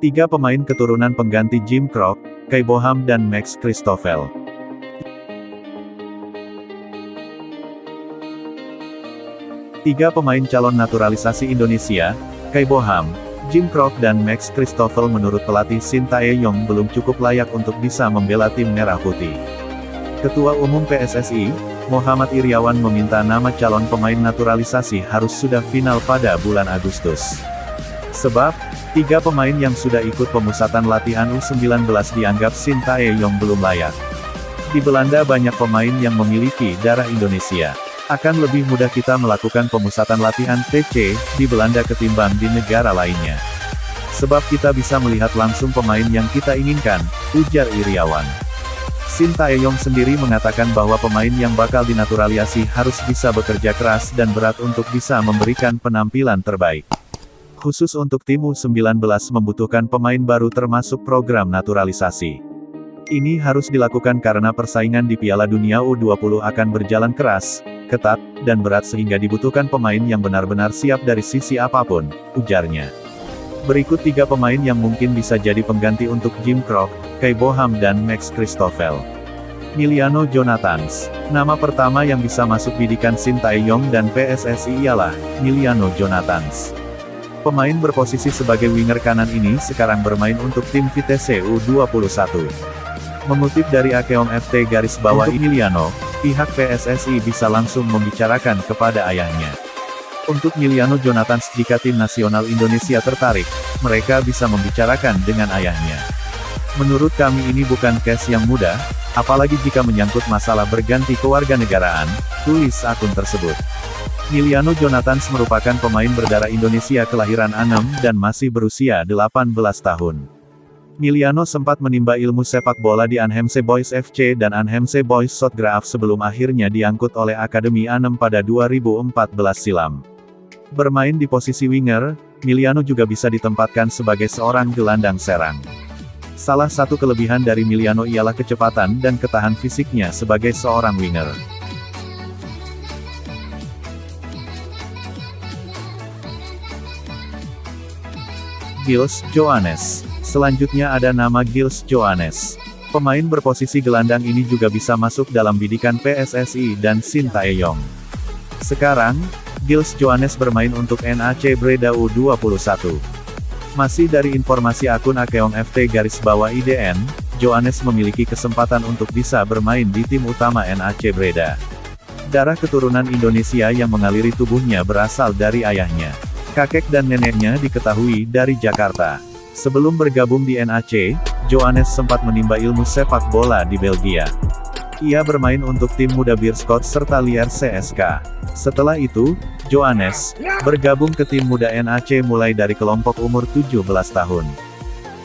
Tiga pemain keturunan pengganti Jim Krok, Kai Boham dan Max Christoffel. Tiga pemain calon naturalisasi Indonesia, Kai Boham, Jim Krok dan Max Christoffel menurut pelatih Shin Tae-yong belum cukup layak untuk bisa membela tim Merah Putih. Ketua Umum PSSI, Muhammad Iryawan meminta nama calon pemain naturalisasi harus sudah final pada bulan Agustus. Sebab, tiga pemain yang sudah ikut pemusatan latihan U19 dianggap Shin Tae-yong belum layak. Di Belanda banyak pemain yang memiliki darah Indonesia. Akan lebih mudah kita melakukan pemusatan latihan TC di Belanda ketimbang di negara lainnya. Sebab kita bisa melihat langsung pemain yang kita inginkan, ujar Iryawan. Shin Tae-yong sendiri mengatakan bahwa pemain yang bakal dinaturalisasi harus bisa bekerja keras dan berat untuk bisa memberikan penampilan terbaik. Khusus untuk tim U19 membutuhkan pemain baru termasuk program naturalisasi. Ini harus dilakukan karena persaingan di Piala Dunia U20 akan berjalan keras, ketat, dan berat sehingga dibutuhkan pemain yang benar-benar siap dari sisi apapun, ujarnya. Berikut tiga pemain yang mungkin bisa jadi pengganti untuk Jim Krok, Kai Boham dan Max Christoffel. Miliano Jonathans. Nama pertama yang bisa masuk bidikan Shin Tae-yong dan PSSI ialah Miliano Jonathans. Pemain berposisi sebagai winger kanan ini sekarang bermain untuk tim Vitesse U21. Mengutip dari Akeong FT Miliano, pihak PSSI bisa langsung membicarakan kepada ayahnya. Untuk Miliano Jonathans jika tim nasional Indonesia tertarik, mereka bisa membicarakan dengan ayahnya. Menurut kami ini bukan case yang mudah, apalagi jika menyangkut masalah berganti kewarganegaraan, tulis akun tersebut. Miliano Jonathans merupakan pemain berdarah Indonesia kelahiran 6 dan masih berusia 18 tahun. Miliano sempat menimba ilmu sepak bola di Anheimse Boys FC dan Anheimse Boys Sotgraaf sebelum akhirnya diangkut oleh Akademi A6 pada 2014 silam. Bermain di posisi winger, Miliano juga bisa ditempatkan sebagai seorang gelandang serang. Salah satu kelebihan dari Miliano ialah kecepatan dan ketahan fisiknya sebagai seorang winger. Gilles Johannes. Selanjutnya ada nama Gilles Johannes. Pemain berposisi gelandang ini juga bisa masuk dalam bidikan PSSI dan Shin Tae-yong. Sekarang, Gilles Johannes bermain untuk NAC Breda U21. Masih dari informasi akun Akeong FT _IDN, Johannes memiliki kesempatan untuk bisa bermain di tim utama NAC Breda. Darah keturunan Indonesia yang mengaliri tubuhnya berasal dari ayahnya. Kakek dan neneknya diketahui dari Jakarta. Sebelum bergabung di NAC, Johannes sempat menimba ilmu sepak bola di Belgia. Ia bermain untuk tim muda Beerschot serta Lier CSK. Setelah itu, Johannes bergabung ke tim muda NAC mulai dari kelompok umur 17 tahun.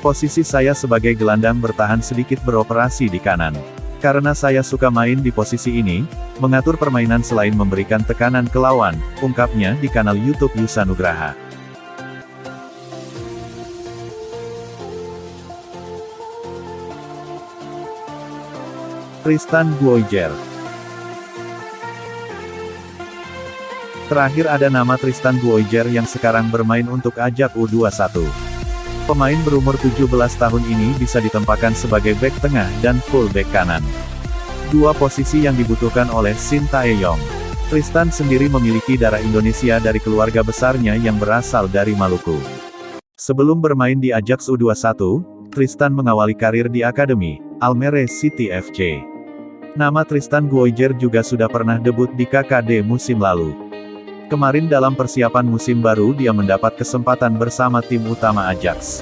Posisi saya sebagai gelandang bertahan sedikit beroperasi di kanan. Karena saya suka main di posisi ini, mengatur permainan selain memberikan tekanan ke lawan, ungkapnya di kanal YouTube Yusa Nugraha. Tristan Guoijer. Terakhir ada nama Tristan Guoijer yang sekarang bermain untuk Ajax U21. Pemain berumur 17 tahun ini bisa ditempatkan sebagai bek tengah dan full bek kanan. Dua posisi yang dibutuhkan oleh Shin Tae-yong. Tristan sendiri memiliki darah Indonesia dari keluarga besarnya yang berasal dari Maluku. Sebelum bermain di Ajax U21, Tristan mengawali karir di Akademi Almere City FC. Nama Tristan Guoijer juga sudah pernah debut di KKD musim lalu. Kemarin dalam persiapan musim baru dia mendapat kesempatan bersama tim utama Ajax.